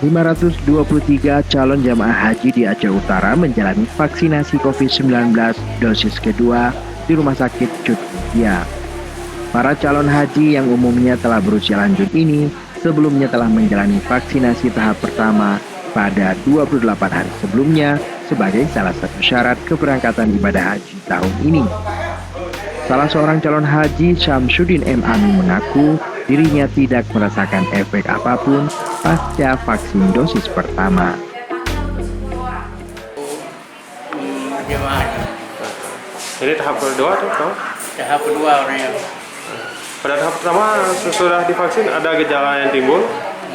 523 calon jamaah haji di Aceh Utara menjalani vaksinasi COVID-19 dosis kedua di Rumah Sakit Cut Mutia. Para calon haji yang umumnya telah berusia lanjut ini sebelumnya telah menjalani vaksinasi tahap pertama pada 28 hari sebelumnya sebagai salah satu syarat keberangkatan ibadah haji tahun ini. Salah seorang calon haji, Syamsuddin M. Amin, mengaku dirinya tidak merasakan efek apapun pasca vaksin dosis pertama. Jadi tahap kedua atau? Tahap kedua orangnya. Pada tahap pertama sesudah divaksin ada gejala yang timbul?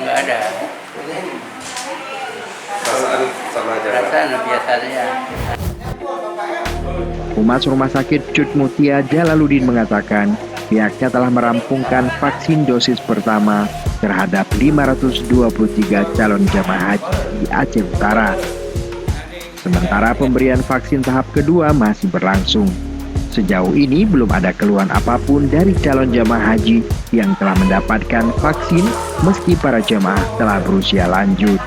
Enggak ada. Perasaan sama aja. Perasaan biasa saja. Humas Rumah Sakit Cut Mutia Jalaluddin mengatakan pihaknya telah merampungkan vaksin dosis pertama terhadap 523 calon jamaah haji di Aceh Utara. Sementara pemberian vaksin tahap kedua masih berlangsung. Sejauh ini belum ada keluhan apapun dari calon jamaah haji yang telah mendapatkan vaksin meski para jamaah telah berusia lanjut.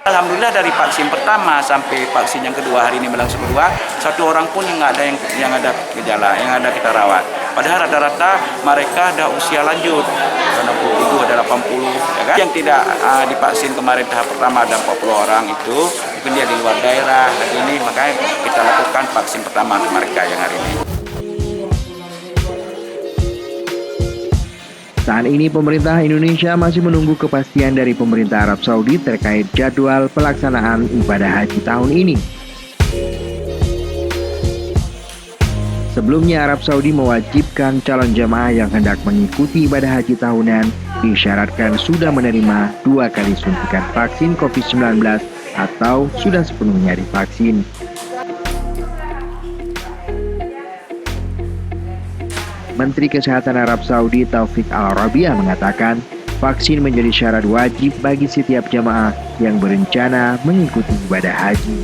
Alhamdulillah dari vaksin pertama sampai vaksin yang kedua hari ini berlangsung kedua, satu orang pun yang ada gejala, yang ada kita rawat. Padahal rata-rata mereka ada usia lanjut, 67 ada 80, ya kan? Yang tidak divaksin kemarin tahap pertama ada 40 orang itu, mungkin dia di luar daerah. Lagi ini makanya kita lakukan vaksin pertama untuk mereka yang hari ini. Saat ini pemerintah Indonesia masih menunggu kepastian dari pemerintah Arab Saudi terkait jadwal pelaksanaan ibadah haji tahun ini. Sebelumnya Arab Saudi mewajibkan calon jamaah yang hendak mengikuti ibadah haji tahunan disyaratkan sudah menerima 2 kali suntikan vaksin COVID-19 atau sudah sepenuhnya divaksin. Menteri Kesehatan Arab Saudi Taufik Al-Rabiah mengatakan vaksin menjadi syarat wajib bagi setiap jamaah yang berencana mengikuti ibadah haji.